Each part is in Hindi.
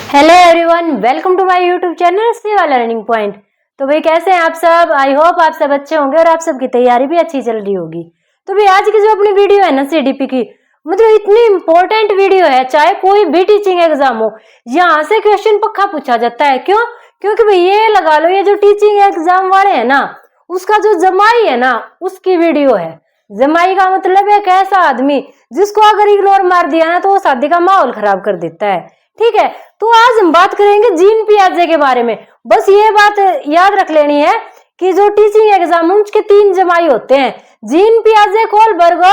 Hello everyone, welcome to my YouTube channel Shiva learning point. तो भाई कैसे हैं आप सब? आई होप आप सब अच्छे होंगे और आप सबकी तैयारी भी अच्छी चल रही होगी। तो भाई आज की जो अपनी वीडियो है ना सीडीपी की, मतलब इतनी इंपॉर्टेंट वीडियो है। चाहे कोई भी टीचिंग एग्जाम हो, यहाँ से क्वेश्चन पक्का पूछा जाता है। क्यों? क्योंकि भाई ये लगा लो, ये जो टीचिंग एग्जाम वाले है ना, उसका जो जमाई है ना, उसकी वीडियो है। जमाई का मतलब है एक ऐसा आदमी जिसको अगर इग्नोर मार दिया ना तो वो शादी का माहौल खराब कर देता है। ठीक है, तो आज हम बात करेंगे जीन पियाजे के बारे में। बस ये बात याद रख लेनी है कि जो टीचिंग एग्जाम उसके 3 जमाई होते हैं, जीन पियाजे, कोलबर्ग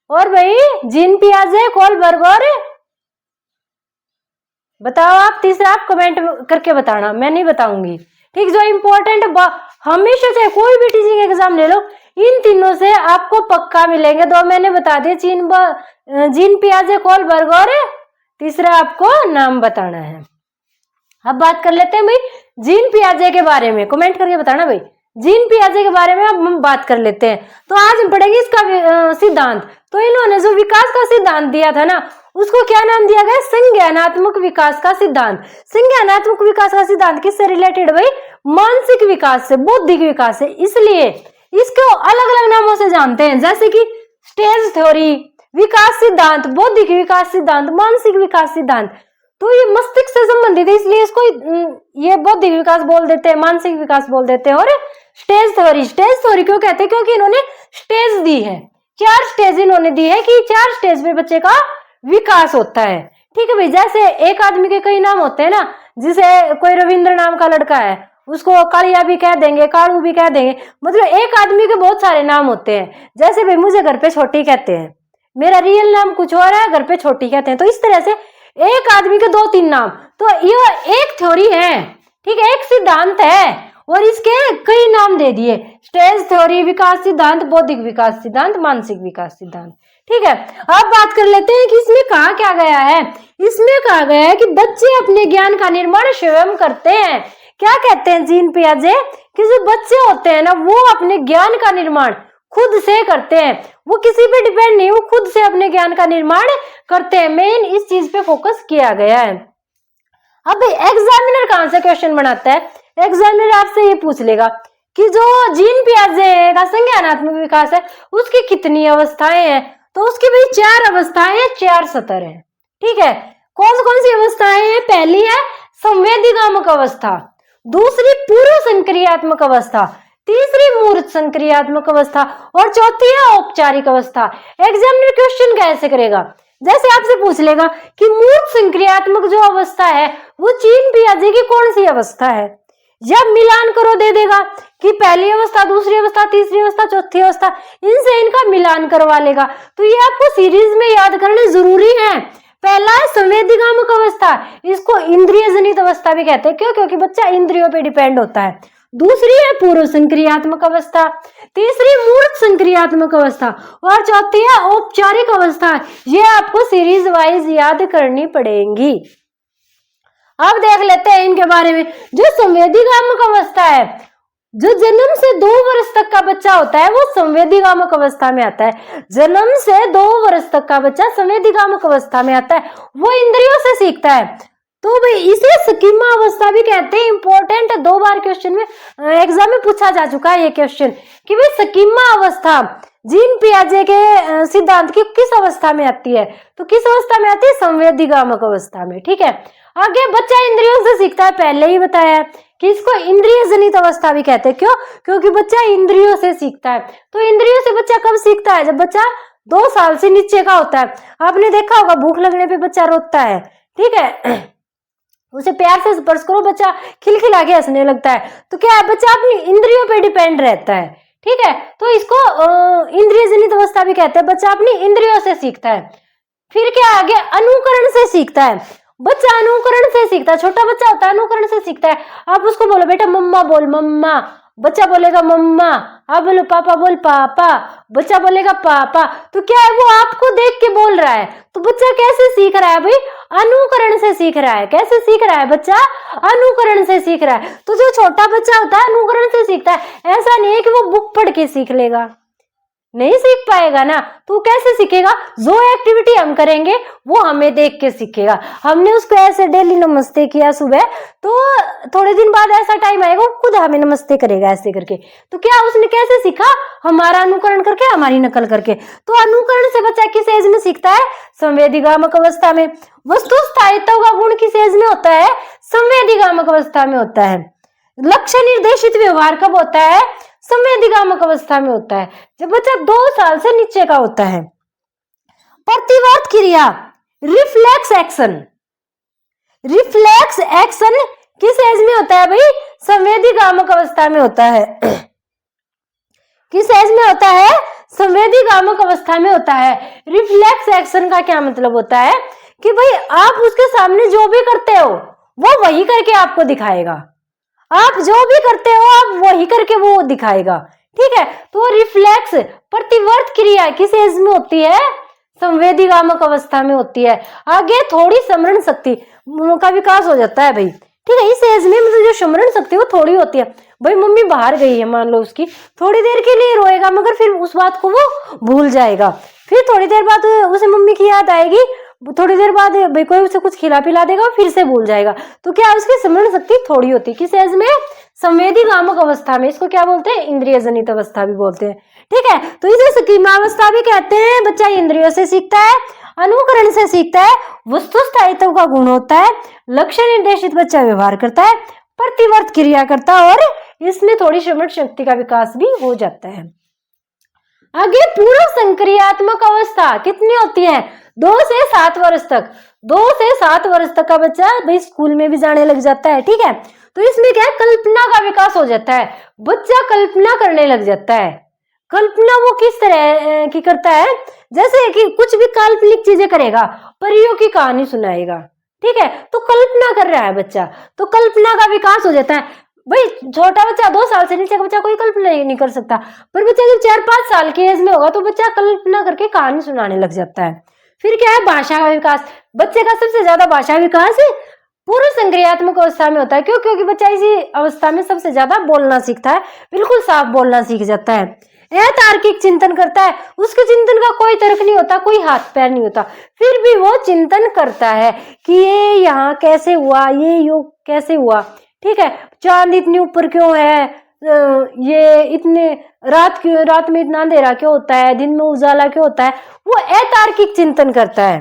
और भाई जीन पियाजे, कोलबर्ग और बताओ आप तीसरा, आप कमेंट करके बताना, मैं नहीं बताऊंगी। ठीक, जो इम्पोर्टेंट हमेशा चाहे कोई भी टीचिंग एग्जाम ले लो, इन तीनों से आपको पक्का मिलेंगे। 2 मैंने बता दिए, जीन पियाजे, कोलबर्ग और तीसरा आपको नाम बताना है। अब बात कर लेते हैं भाई जीन पियाजे के बारे में। कमेंट करके बताना भाई जीन पियाजे के बारे में। अब हम बात कर लेते हैं। तो आज हम पढ़ेंगे इसका सिद्धांत। तो इन्होंने जो विकास का सिद्धांत दिया था ना, उसको क्या नाम दिया गया? संज्ञानात्मक विकास का सिद्धांत। संज्ञानात्मक विकास का सिद्धांत किससे रिलेटेड? भाई मानसिक विकास से, बौद्धिक विकास से। इसलिए इसको अलग अलग नामों से जानते हैं, जैसे कि स्टेज थ्योरी, विकास सिद्धांत, बौद्धिक विकास सिद्धांत, मानसिक विकास सिद्धांत। तो ये मस्तिष्क से संबंधित है, इसलिए इसको ये बौद्धिक विकास बोल देते हैं, मानसिक विकास बोल देते हैं। और स्टेज थ्योरी, स्टेज थ्योरी क्यों कहते हैं? क्योंकि इन्होंने स्टेज दी है, 4 स्टेज इन्होंने दी है कि 4 स्टेज पे बच्चे का विकास होता है। ठीक है भाई, जैसे एक आदमी के कई नाम होते हैं ना, जिसे कोई रविंद्र नाम का लड़का है, उसको कालिया भी कह देंगे, कालू भी कह देंगे। मतलब एक आदमी के बहुत सारे नाम होते हैं। जैसे भाई मुझे घर पे छोटी कहते हैं, मेरा रियल नाम कुछ और है, घर पे छोटी कहते हैं। तो इस तरह से एक आदमी के 2-3 नाम। तो ये एक थ्योरी है, ठीक है, एक सिद्धांत है और इसके कई नाम दे दिए। स्टेज थ्योरी, विकास सिद्धांत, बौद्धिक विकास सिद्धांत, मानसिक विकास सिद्धांत। ठीक है, अब बात कर लेते हैं कि इसमें कहा क्या गया है। इसमें कहा गया है कि बच्चे अपने ज्ञान का निर्माण स्वयं करते हैं। क्या कहते हैं जीन पियाजे? कि जो बच्चे होते हैं ना, वो अपने ज्ञान का निर्माण खुद से करते हैं, वो किसी पे डिपेंड नहीं, वो खुद से अपने ज्ञान का निर्माण करते हैं। मेन इस चीज पे फोकस किया गया है। अब एग्जामिनर कहां से क्वेश्चन बनाता है? एग्जामिनर आपसे ये पूछ लेगा कि जो जीन पियाजे का संज्ञानात्मक विकास है, उसकी कितनी अवस्थाएं हैं? तो उसकी भी 4 अवस्थाएं हैं, 4 स्तर है। ठीक है, कौन कौन सी अवस्थाएं हैं? पहली है संवेदीगामक अवस्था, दूसरी पूर्व संक्रियात्मक अवस्था, तीसरी मूर्त संक्रियात्मक अवस्था और चौथी है औपचारिक अवस्था। एग्जामिनर क्वेश्चन कैसे करेगा? जैसे आपसे पूछ लेगा कि मूर्त संक्रियात्मक जो अवस्था है वो जीन पियाजे की कौन सी अवस्था है, या मिलान करो दे देगा कि पहली अवस्था, दूसरी अवस्था, तीसरी अवस्था, चौथी अवस्था, इनसे इनका मिलान करवा लेगा। तो ये आपको सीरीज में याद करने जरूरी है। पहला है संवेदीगामक अवस्था, इसको इंद्रिय जनित अवस्था भी कहते हैं। क्यों? क्योंकि बच्चा इंद्रियों पे डिपेंड होता है। दूसरी है पूर्व संक्रियात्मक अवस्था, तीसरी मूर्त संक्रियात्मक अवस्था और चौथी है औपचारिक अवस्था। ये आपको सीरीज वाइज याद करनी पड़ेगी। अब देख लेते हैं इनके बारे में। जो संवेदीगामक अवस्था है, जो जन्म से 2 वर्ष तक का बच्चा होता है, वो संवेदीगामक अवस्था में आता है। जन्म से 2 वर्ष तक का बच्चा संवेदीगामक अवस्था में आता है, वो इंद्रियों से सीखता है। तो भाई इसे स्कीमा अवस्था भी कहते हैं। इंपॉर्टेंट 2 बार क्वेश्चन में एग्जाम में पूछा जा चुका है ये क्वेश्चन कि भाई स्कीमा अवस्था जीन पियाजे के सिद्धांत की किस अवस्था में आती है? तो किस अवस्था में आती है? संवेदीगामक अवस्था में। ठीक है, आगे बच्चा इंद्रियों से सीखता है, पहले ही बताया है कि इसको इंद्रिय जनित अवस्था भी कहते हैं। क्यों? क्योंकि बच्चा इंद्रियों से सीखता है। तो इंद्रियों से बच्चा कब सीखता है? जब बच्चा 2 साल से नीचे का होता है। आपने देखा होगा भूख लगने पे बच्चा रोता है, ठीक है, उसे प्यार से स्पर्श करो, बच्चा खिलखिला के हंसने लगता है। तो क्या है? बच्चा अपनी इंद्रियों पे डिपेंड रहता है। ठीक है, तो इसको इंद्रिय जनित अवस्था भी कहते हैं। बच्चा अपनी इंद्रियों से सीखता है। फिर क्या आगे? अनुकरण से सीखता है। बच्चा अनुकरण से सीखता है, छोटा बच्चा होता है अनुकरण से सीखता है। आप उसको बोलो बेटा मम्मा बोल, मम्मा, बच्चा बोलेगा मम्मा। आप बोलो पापा बोल, पापा, बच्चा बोलेगा पापा। तो क्या है? वो आपको देख के बोल रहा है। तो बच्चा कैसे सीख रहा है भाई? अनुकरण से सीख रहा है। कैसे सीख रहा है बच्चा? अनुकरण से सीख रहा है। तो जो छोटा बच्चा होता है अनुकरण से सीखता है। ऐसा नहीं है कि वो बुक पढ़ के सीख लेगा, नहीं सीख पाएगा ना। तो कैसे सीखेगा? जो एक्टिविटी हम करेंगे वो हमें देख के सीखेगा। हमने उसको ऐसे डेली नमस्ते किया सुबह, तो थोड़े दिन बाद ऐसा टाइम आएगा वो खुद हमें नमस्ते करेगा ऐसे करके। तो क्या उसने कैसे सीखा? हमारा अनुकरण करके, हमारी नकल करके। तो अनुकरण से बच्चा किस एज में सीखता है? संवेदीगामक अवस्था में। वस्तु स्थायित्व का गुण किस एज में होता है? संवेदीगामक अवस्था में होता है। लक्ष्य निर्देशित व्यवहार कब होता है? संवेदीगामक अवस्था में होता है, जब बच्चा 2 साल से नीचे का होता है। प्रतिवर्त क्रिया, रिफ्लेक्स एक्शन। रिफ्लेक्स एक्शन किस एज में होता है भाई? संवेदीगामक अवस्था में होता है। किस एज में होता है? संवेदीगामक अवस्था में होता है। रिफ्लेक्स एक्शन का क्या मतलब होता है कि भाई आप उसके सामने जो भी करते हो वो वही करके आपको दिखाएगा। आप जो भी करते हो आप वही करके वो दिखाएगा, ठीक है। तो रिफ्लेक्स प्रतिवर्त क्रिया किस एज में होती है? संवेदीगामक अवस्था में होती है। आगे थोड़ी स्मरण शक्ति का विकास हो जाता है भाई, ठीक है। इस एज में मतलब जो स्मरण शक्ति वो थोड़ी होती है। भाई मम्मी बाहर गई है, मान लो, उसकी थोड़ी देर के लिए रोएगा मगर फिर उस बात को वो भूल जाएगा। फिर थोड़ी देर बाद उसे मम्मी की याद आएगी, थोड़ी देर बाद भाई कोई उसे कुछ खिला पिला देगा, फिर से भूल जाएगा। तो क्या उसकी स्मरण शक्ति थोड़ी होती है। किस एज में? संवेदीगामक अवस्था में। इसको क्या बोलते हैं? इंद्रिय जनित अवस्था भी बोलते हैं, ठीक है। तो इसे स्कीमावस्था भी कहते हैं। बच्चा इंद्रियों से सीखता है, अनुकरण से सीखता है, वस्तु स्थायित्व का गुण होता है, लक्ष्य निर्देशित बच्चा व्यवहार करता है, प्रतिवर्त क्रिया करता है और इसमें थोड़ी स्मरण शक्ति का विकास भी हो जाता है। आगे पूर्व संक्रियात्मक अवस्था कितनी होती है? 2 से 7 वर्ष तक। 2 से 7 वर्ष तक का बच्चा भाई स्कूल में भी जाने लग जाता है, ठीक है। तो इसमें क्या है? कल्पना का विकास हो जाता है। बच्चा कल्पना करने लग जाता है। कल्पना वो किस तरह की करता है? जैसे कि कुछ भी काल्पनिक चीजें करेगा, परियों की कहानी सुनाएगा, ठीक है। तो कल्पना कर रहा है बच्चा, तो कल्पना का विकास हो जाता है। भाई छोटा बच्चा 2 साल से नीचे का बच्चा कोई कल्पना नहीं कर सकता, पर बच्चा जब 4-5 साल की एज में होगा तो बच्चा कल्पना करके कहानी सुनाने लग जाता है। फिर क्या है? भाषा का विकास। बच्चे का सबसे ज्यादा भाषा विकास पूर्व संक्रियात्मक अवस्था में होता है। क्यों? क्योंकि बच्चा इसी अवस्था में सबसे ज्यादा बोलना सीखता है, बिल्कुल साफ बोलना सीख जाता है। अतार्किक चिंतन करता है, उसके चिंतन का कोई तर्क नहीं होता, कोई हाथ पैर नहीं होता, फिर भी वो चिंतन करता है कि ये यहाँ कैसे हुआ, ये योग कैसे हुआ, ठीक है। चांद इतनी ऊपर क्यों है, ये इतने रात में इतना अंधेरा क्यों होता है, दिन में उजाला क्यों होता है, वो अतार्किक चिंतन करता है।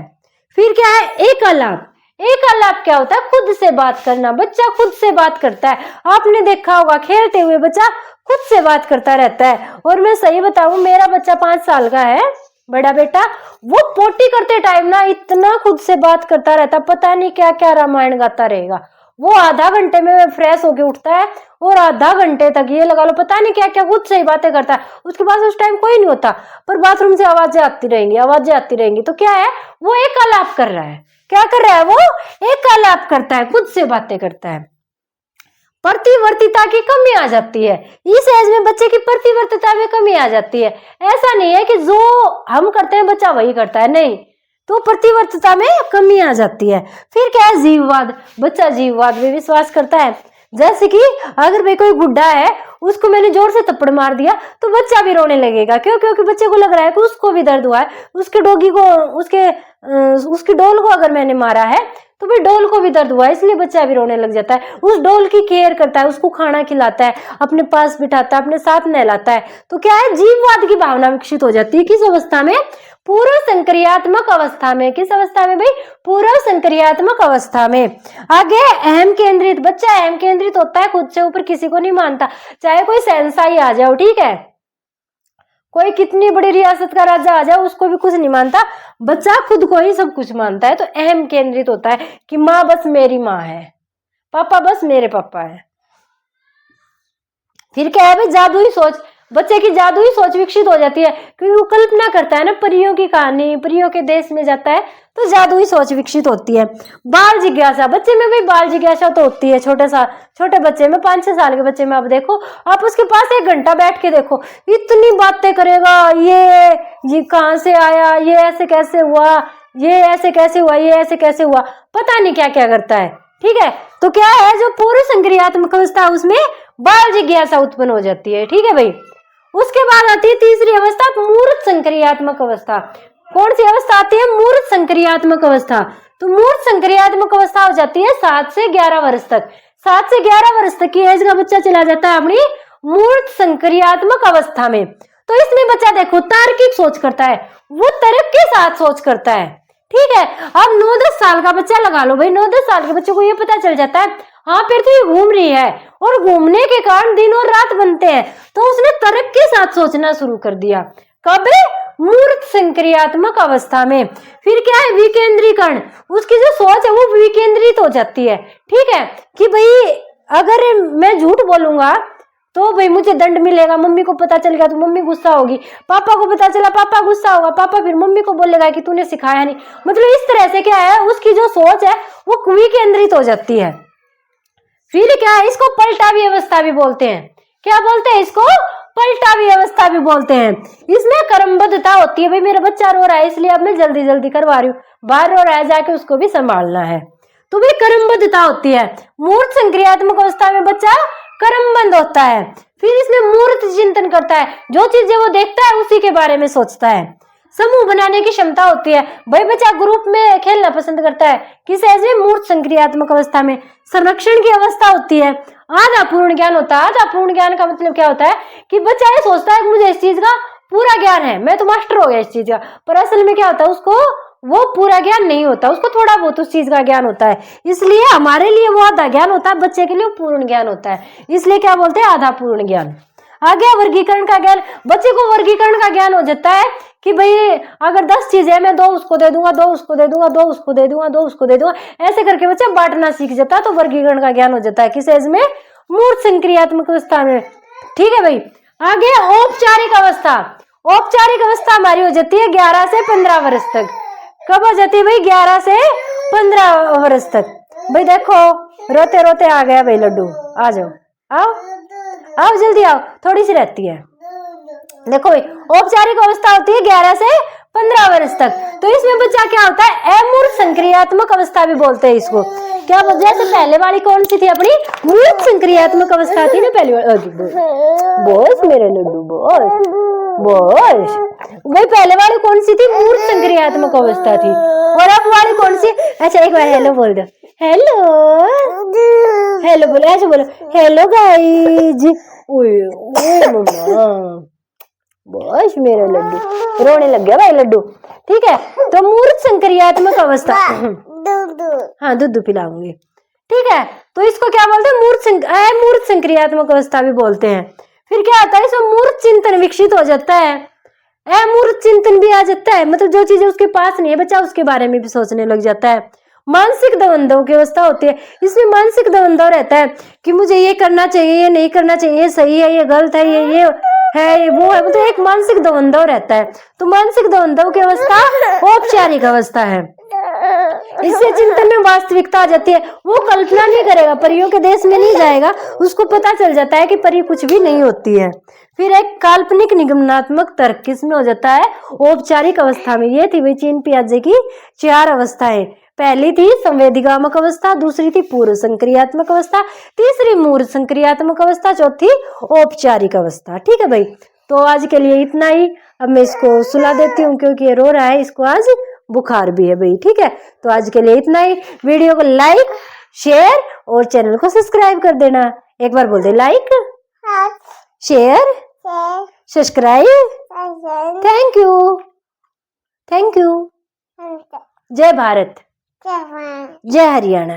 फिर क्या है? एकलाप। एकलाप क्या होता है? खुद से बात करना। बच्चा खुद से बात करता है। आपने देखा होगा खेलते हुए बच्चा खुद से बात करता रहता है। और मैं सही बताऊं, मेरा बच्चा 5 साल का है, बड़ा बेटा, वो पोटी करते टाइम ना इतना खुद से बात करता रहता, पता नहीं क्या क्या रामायण गाता रहेगा। वो आधा घंटे में फ्रेश होके उठता है और आधा घंटे तक ये लगा लो पता नहीं क्या क्या खुद से ही बातें करता है। उसके पास उस टाइम कोई नहीं होता, पर बाथरूम से आवाजें आती रहेंगी। तो क्या है? वो एकलाप कर रहा है। क्या कर रहा है? वो एकलाप करता है, खुद से बातें करता है। प्रतिवर्तिता की कमी आ जाती है। इस एज में बच्चे की प्रतिवर्तिता में कमी आ जाती है। ऐसा नहीं है कि जो हम करते हैं बच्चा वही करता है, नहीं, तो प्रतिवर्तिता में कमी आ जाती है। फिर क्या है? जीववाद। बच्चा जीववाद में विश्वास करता है। जैसे कि अगर भाई कोई गुड्डा है, उसको मैंने जोर से थप्पड़ मार दिया तो बच्चा भी रोने लगेगा। क्यों? क्योंकि बच्चे को लग रहा है कि उसको भी दर्द हुआ है। उसके डॉगी को, उसकी डॉल को अगर मैंने मारा है तो भाई डॉल को भी दर्द हुआ है, इसलिए बच्चा भी रोने लग जाता है। उस डॉल की केयर करता है, उसको खाना खिलाता है, अपने पास बिठाता है, अपने साथ नहलाता है। तो क्या है? जीववाद की भावना विकसित हो जाती है। किस अवस्था में? पूर्व संक्रियात्मक अवस्था में। किस अवस्था में भाई? पूर्व संक्रियात्मक अवस्था में। आगे अहम केंद्रित। बच्चा अहम केंद्रित होता है, खुद से ऊपर किसी को नहीं मानता, चाहे कोई शहंशाह ही आ जाओ, ठीक है, कोई कितनी बड़ी रियासत का राजा आ जाए उसको भी कुछ नहीं मानता, बच्चा खुद को ही सब कुछ मानता है। तो अहम केंद्रित होता है कि माँ बस मेरी माँ है, पापा बस मेरे पापा है। फिर क्या है भाई? जादुई सोच। बच्चे की जादुई सोच विकसित हो जाती है क्योंकि वो कल्पना करता है ना, परियों की कहानी, परियों के देश में जाता है, तो जादुई सोच विकसित होती है। बाल जिज्ञासा। बच्चे में भाई बाल जिज्ञासा तो होती है। छोटे बच्चे में, 5-6 साल के बच्चे में आप देखो, आप उसके पास 1 घंटा बैठ के देखो, इतनी बातें करेगा। ये कहाँ से आया, ये ऐसे कैसे हुआ, ये ऐसे कैसे हुआ, ये ऐसे कैसे हुआ, पता नहीं क्या क्या करता है, ठीक है। तो क्या है? जो पूर्व संक्रियात्मक अवस्था उसमें बाल जिज्ञासा उत्पन्न हो जाती है, ठीक है भाई। उसके बाद आती है तीसरी अवस्था, मूर्त संक्रियात्मक अवस्था। कौन सी अवस्था आती है? मूर्त संक्रियात्मक अवस्था। तो मूर्त संक्रियात्मक अवस्था हो जाती है 7 से 11 वर्ष तक। 7 से 11 वर्ष तक की एज का बच्चा चला जाता है अपनी मूर्त संक्रियात्मक अवस्था में। तो इसमें बच्चा देखो तार्किक सोच करता है, वो तर्क के साथ सोच करता है। ठीक है, अब 9-10 साल का बच्चा लगा लो भाई, 9-10 साल के बच्चे को ये पता चल जाता है हाँ पृथ्वी घूम रही है, और घूमने के कारण दिन और रात बनते हैं, तो उसने तर्क के साथ सोचना शुरू कर दिया। कब? मूर्त संक्रियात्मक अवस्था में। फिर क्या है? विकेंद्रीकरण। उसकी जो सोच है वो विकेंद्रित हो जाती है। ठीक है, कि भाई अगर मैं झूठ बोलूंगा तो भाई मुझे दंड मिलेगा, मम्मी को पता चल गया तो मम्मी गुस्सा होगी, पापा को पता चला पापा गुस्सा होगा, पापा फिर मम्मी को बोलेगा कि तूने सिखाया नहीं। मतलब इस तरह से क्या है, उसकी जो सोच है वो विकेंद्रित हो जाती है। फिर क्या है? इसको पलटावी अवस्था भी बोलते हैं। क्या बोलते हैं इसको? पलटावी अवस्था भी बोलते हैं। इसमें क्रमबद्धता होती है, भाई मेरा बच्चा रो रहा है इसलिए अब मैं जल्दी जल्दी करवा रही हूँ, बाहर रो रहा है जाके उसको भी संभालना है, तो भाई क्रमबद्धता होती है। मूर्त संक्रियात्मक अवस्था में बच्चा क्रमबद्ध होता है। फिर इसमें मूर्त चिंतन करता है, जो चीजें वो देखता है उसी के बारे में सोचता है। समूह बनाने की क्षमता होती है, भाई बच्चा ग्रुप में खेलना पसंद करता है। किस ऐसे? मूर्त संक्रियात्मक अवस्था में। संरक्षण की अवस्था होती है, आधा पूर्ण ज्ञान होता है। आधा पूर्ण ज्ञान का मतलब क्या होता है कि बच्चा ये सोचता है कि मुझे इस चीज का पूरा ज्ञान है, मैं तो मास्टर हो गया इस चीज का, पर असल में क्या होता है उसको वो पूरा ज्ञान नहीं होता, उसको थोड़ा बहुत उस चीज का ज्ञान होता है। इसलिए हमारे लिए वो आधा ज्ञान होता है, बच्चे के लिए पूर्ण ज्ञान होता है। इसलिए क्या बोलते हैं? आधा पूर्ण ज्ञान। आ गया वर्गीकरण का ज्ञान। बच्चे को वर्गीकरण का ज्ञान हो जाता है कि भाई अगर 10 चीजें मैं 2 उसको दे दूंगा, 2 उसको दे दूंगा, 2 उसको दे दूंगा, 2 उसको दे दूंगा, ऐसे करके बच्चा बांटना सीख जाता है। तो वर्गीकरण का ज्ञान हो जाता है किस एज में? मूर्त संक्रियात्मक अवस्था में। ठीक है भाई, आगे औपचारिक अवस्था। औपचारिक अवस्था हमारी हो जाती है 11 से 15 वर्ष तक। कब हो जाती है भाई? 11 से 15 वर्ष तक। भाई देखो रोते रोते आ गया भाई लड्डू, आ जाओ, आओ आओ जल्दी आओ, थोड़ी सी रहती है। देखो भाई औपचारिक अवस्था होती है 11 से 15 वर्ष तक। तो इसमें बच्चा क्या होता है? अमूर्त संक्रियात्मक अवस्था भी बोलते हैं इसको। क्या बोलते हैं? जैसे पहले वाली कौन सी थी अपनी? मूर्त संक्रियात्मक अवस्था थी ना पहली वाली। बॉस मेरे लड्डू बॉस बॉस। वही पहले वाली कौन सी थी? मूर्त संक्रियात्मक अवस्था थी। और अब वाली कौन सी? अच्छा एक बार हेलो बोल दो, हेलो हेलो बोलो, ऐसे बोलो, हेलो गाइज। ओए ओए मम्मा बस मेरा लड्डू रोने लग गया भाई लड्डू। ठीक है, तो मूर्त संक्रियात्मक अवस्था। हाँ दूध पिलाऊंगी। ठीक है, तो इसको क्या बोलते हैं? मूर्त संक्रियात्मक अवस्था भी बोलते हैं। फिर क्या आता है? इसमें मूर्त चिंतन विकसित हो जाता है, अमूर्त चिंतन भी आ जाता है। मतलब जो चीजें उसके पास नहीं है बच्चा उसके बारे में भी सोचने लग जाता है। मानसिक द्वंद्व की अवस्था होती है। इसमें मानसिक द्वंद्व रहता है कि मुझे ये करना चाहिए, ये नहीं करना चाहिए, ये सही है, ये गलत है, ये है, वो है, मतलब एक मानसिक द्वंद्व रहता है। तो मानसिक द्वंद्व की अवस्था औपचारिक अवस्था है। इससे चिंतन में वास्तविकता आ जाती है। वो कल्पना नहीं करेगा, परियों के देश में नहीं जाएगा, उसको पता चल जाता है कि परी कुछ भी नहीं होती है। फिर एक काल्पनिक निगमनात्मक तर्क किसमें हो जाता है? औपचारिक अवस्था में। ये थी वही चीन पियाजे की 4 अवस्थाएं। पहली थी संवेदीगामक अवस्था, दूसरी थी पूर्व संक्रियात्मक अवस्था, तीसरी मूर्त संक्रियात्मक अवस्था, चौथी औपचारिक अवस्था। ठीक है भाई, तो आज के लिए इतना ही। अब मैं इसको सुला देती हूँ क्योंकि ये रो रहा है, इसको आज बुखार भी है भाई। ठीक है, तो आज के लिए इतना ही। वीडियो को लाइक शेयर और चैनल को सब्सक्राइब कर देना। एक बार बोल दे, like share subscribe. Thank you thank you. जय भारत, जय हरियाणा।